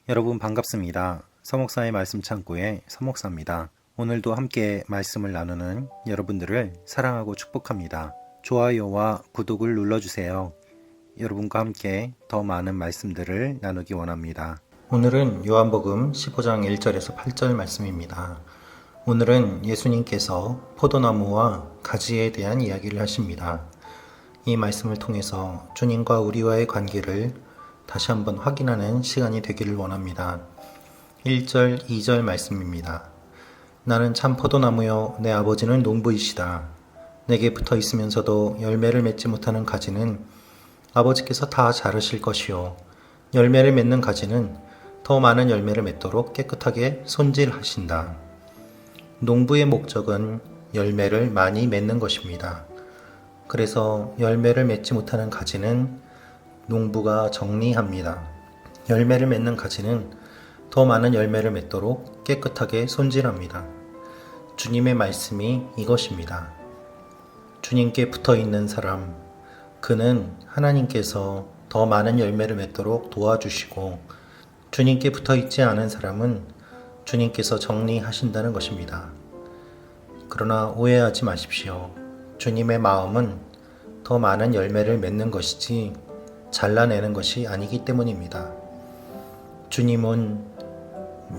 여러분 반갑습니다. 서목사의 말씀 창고의 서목사입니다. 오늘도 함께 말씀을 나누는 여러분들을 사랑하고 축복합니다. 좋아요와 구독을 눌러주세요. 여러분과 함께 더 많은 말씀들을 나누기 원합니다. 오늘은 요한복음 15장 1절에서 8절 말씀입니다. 오늘은 예수님께서 포도나무와 가지에 대한 이야기를 하십니다. 이 말씀을 통해서 주님과 우리와의 관계를 다시 한번 확인하는 시간이 되기를 원합니다. 1절, 2절 말씀입니다. 나는 참 포도나무요 내 아버지는 농부이시다. 내게 붙어 있으면서도 열매를 맺지 못하는 가지는 아버지께서 다 자르실 것이요 열매를 맺는 가지는 더 많은 열매를 맺도록 깨끗하게 손질하신다. 농부의 목적은 열매를 많이 맺는 것입니다. 그래서 열매를 맺지 못하는 가지는 농부가 정리합니다. 열매를 맺는 가지는 더 많은 열매를 맺도록 깨끗하게 손질합니다. 주님의 말씀이 이것입니다. 주님께 붙어 있는 사람, 그는 하나님께서 더 많은 열매를 맺도록 도와주시고, 주님께 붙어 있지 않은 사람은 주님께서 정리하신다는 것입니다. 그러나 오해하지 마십시오. 주님의 마음은 더 많은 열매를 맺는 것이지 잘라내는 것이 아니기 때문입니다. 주님은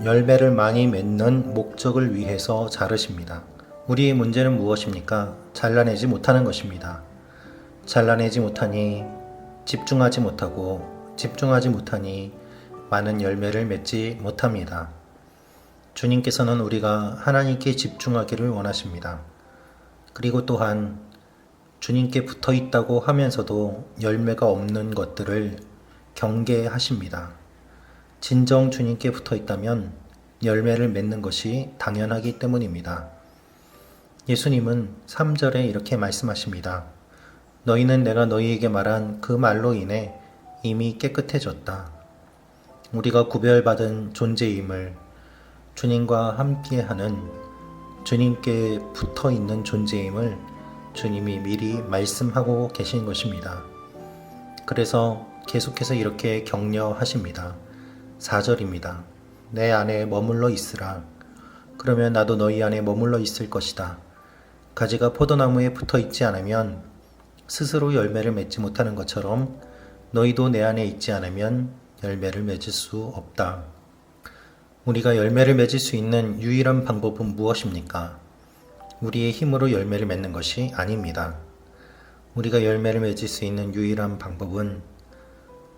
열매를 많이 맺는 목적을 위해서 자르십니다. 우리의 문제는 무엇입니까? 잘라내지 못하는 것입니다. 잘라내지 못하니 집중하지 못하고, 집중하지 못하니 많은 열매를 맺지 못합니다. 주님께서는 우리가 하나님께 집중하기를 원하십니다. 그리고 또한 주님께 붙어 있다고 하면서도 열매가 없는 것들을 경계하십니다. 진정 주님께 붙어 있다면 열매를 맺는 것이 당연하기 때문입니다. 예수님은 3절에 이렇게 말씀하십니다. 너희는 내가 너희에게 말한 그 말로 인해 이미 깨끗해졌다. 우리가 구별받은 존재임을, 주님과 함께하는, 주님께 붙어 있는 존재임을 주님이 미리 말씀하고 계신 것입니다. 그래서 계속해서 이렇게 격려하십니다. 4절입니다. 내 안에 머물러 있으라. 그러면 나도 너희 안에 머물러 있을 것이다. 가지가 포도나무에 붙어 있지 않으면 스스로 열매를 맺지 못하는 것처럼 너희도 내 안에 있지 않으면 열매를 맺을 수 없다. 우리가 열매를 맺을 수 있는 유일한 방법은 무엇입니까? 우리의 힘으로 열매를 맺는 것이 아닙니다. 우리가 열매를 맺을 수 있는 유일한 방법은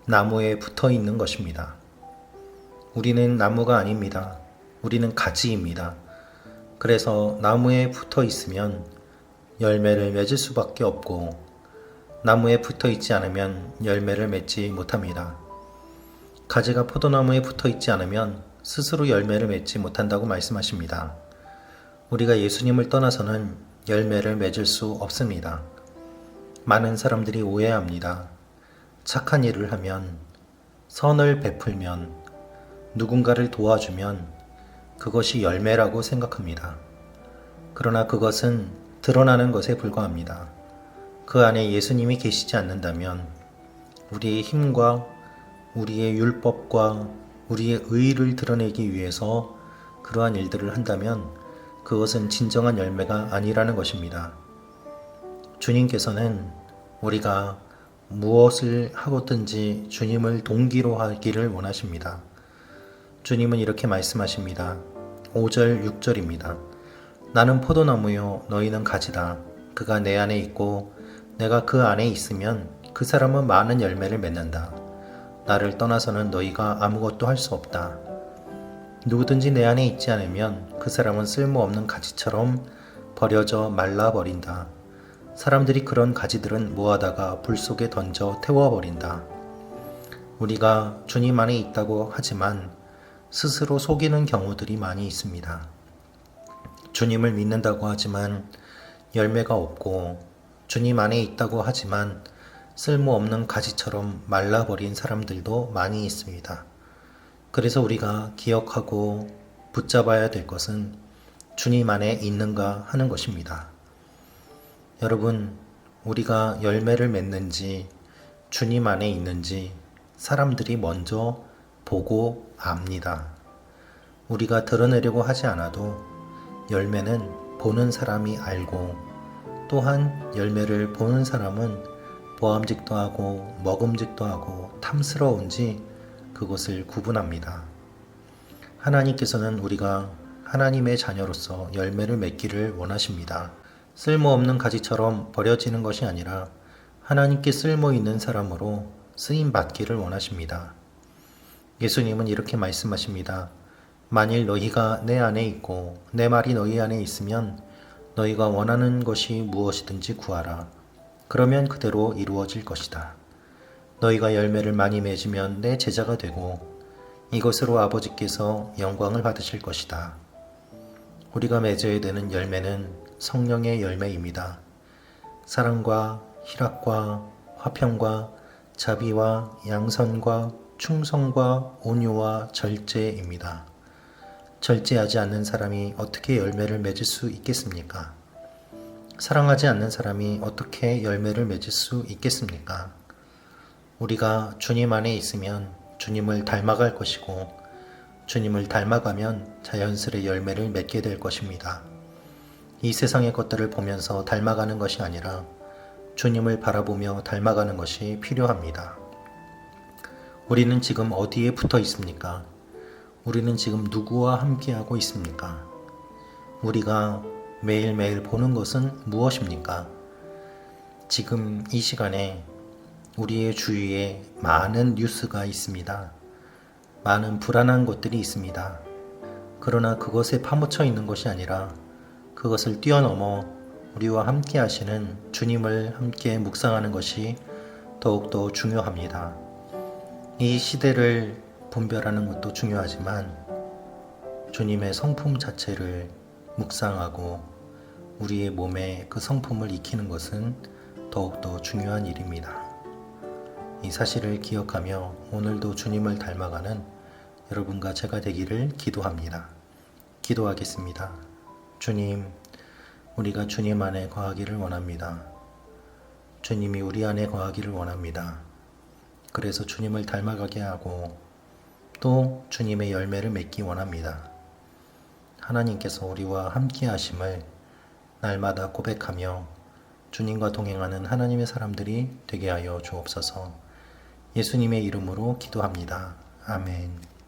나무에 붙어 있는 것입니다. 우리는 나무가 아닙니다. 우리는 가지입니다. 그래서 나무에 붙어 있으면 열매를 맺을 수밖에 없고, 나무에 붙어 있지 않으면 열매를 맺지 못합니다. 가지가 포도나무에 붙어 있지 않으면 스스로 열매를 맺지 못한다고 말씀하십니다. 우리가 예수님을 떠나서는 열매를 맺을 수 없습니다. 많은 사람들이 오해합니다. 착한 일을 하면, 선을 베풀면, 누군가를 도와주면 그것이 열매라고 생각합니다. 그러나 그것은 드러나는 것에 불과합니다. 그 안에 예수님이 계시지 않는다면 우리의 힘과 우리의 율법과 우리의 의의를 드러내기 위해서 그러한 일들을 한다면 그것은 진정한 열매가 아니라는 것입니다. 주님께서는 우리가 무엇을 하고든지 주님을 동기로 하기를 원하십니다. 주님은 이렇게 말씀하십니다. 5절, 6절입니다. 나는 포도나무요 너희는 가지다. 그가 내 안에 있고 내가 그 안에 있으면 그 사람은 많은 열매를 맺는다. 나를 떠나서는 너희가 아무것도 할 수 없다. 누구든지 내 안에 있지 않으면 그 사람은 쓸모없는 가지처럼 버려져 말라버린다. 사람들이 그런 가지들은 모아다가 불 속에 던져 태워버린다. 우리가 주님 안에 있다고 하지만 스스로 속이는 경우들이 많이 있습니다. 주님을 믿는다고 하지만 열매가 없고, 주님 안에 있다고 하지만 쓸모없는 가지처럼 말라버린 사람들도 많이 있습니다. 그래서 우리가 기억하고 붙잡아야 될 것은 주님 안에 있는가 하는 것입니다. 여러분, 우리가 열매를 맺는지 주님 안에 있는지 사람들이 먼저 보고 압니다. 우리가 드러내려고 하지 않아도 열매는 보는 사람이 알고, 또한 열매를 보는 사람은 보암직도 하고 먹음직도 하고 탐스러운지 그것을 구분합니다. 하나님께서는 우리가 하나님의 자녀로서 열매를 맺기를 원하십니다. 쓸모없는 가지처럼 버려지는 것이 아니라 하나님께 쓸모 있는 사람으로 쓰임 받기를 원하십니다. 예수님은 이렇게 말씀하십니다. 만일 너희가 내 안에 있고 내 말이 너희 안에 있으면 너희가 원하는 것이 무엇이든지 구하라. 그러면 그대로 이루어질 것이다. 너희가 열매를 많이 맺으면 내 제자가 되고 이것으로 아버지께서 영광을 받으실 것이다. 우리가 맺어야 되는 열매는 성령의 열매입니다. 사랑과 희락과 화평과 자비와 양선과 충성과 온유와 절제입니다. 절제하지 않는 사람이 어떻게 열매를 맺을 수 있겠습니까? 사랑하지 않는 사람이 어떻게 열매를 맺을 수 있겠습니까? 우리가 주님 안에 있으면 주님을 닮아갈 것이고, 주님을 닮아가면 자연스레 열매를 맺게 될 것입니다. 이 세상의 것들을 보면서 닮아가는 것이 아니라 주님을 바라보며 닮아가는 것이 필요합니다. 우리는 지금 어디에 붙어 있습니까? 우리는 지금 누구와 함께하고 있습니까? 우리가 매일매일 보는 것은 무엇입니까? 지금 이 시간에 우리의 주위에 많은 뉴스가 있습니다. 많은 불안한 것들이 있습니다. 그러나 그것에 파묻혀 있는 것이 아니라 그것을 뛰어넘어 우리와 함께 하시는 주님을 함께 묵상하는 것이 더욱더 중요합니다. 이 시대를 분별하는 것도 중요하지만 주님의 성품 자체를 묵상하고 우리의 몸에 그 성품을 익히는 것은 더욱더 중요한 일입니다. 이 사실을 기억하며 오늘도 주님을 닮아가는 여러분과 제가 되기를 기도합니다. 기도하겠습니다. 주님, 우리가 주님 안에 거하기를 원합니다. 주님이 우리 안에 거하기를 원합니다. 그래서 주님을 닮아가게 하고 또 주님의 열매를 맺기 원합니다. 하나님께서 우리와 함께 하심을 날마다 고백하며 주님과 동행하는 하나님의 사람들이 되게 하여 주옵소서. 예수님의 이름으로 기도합니다. 아멘.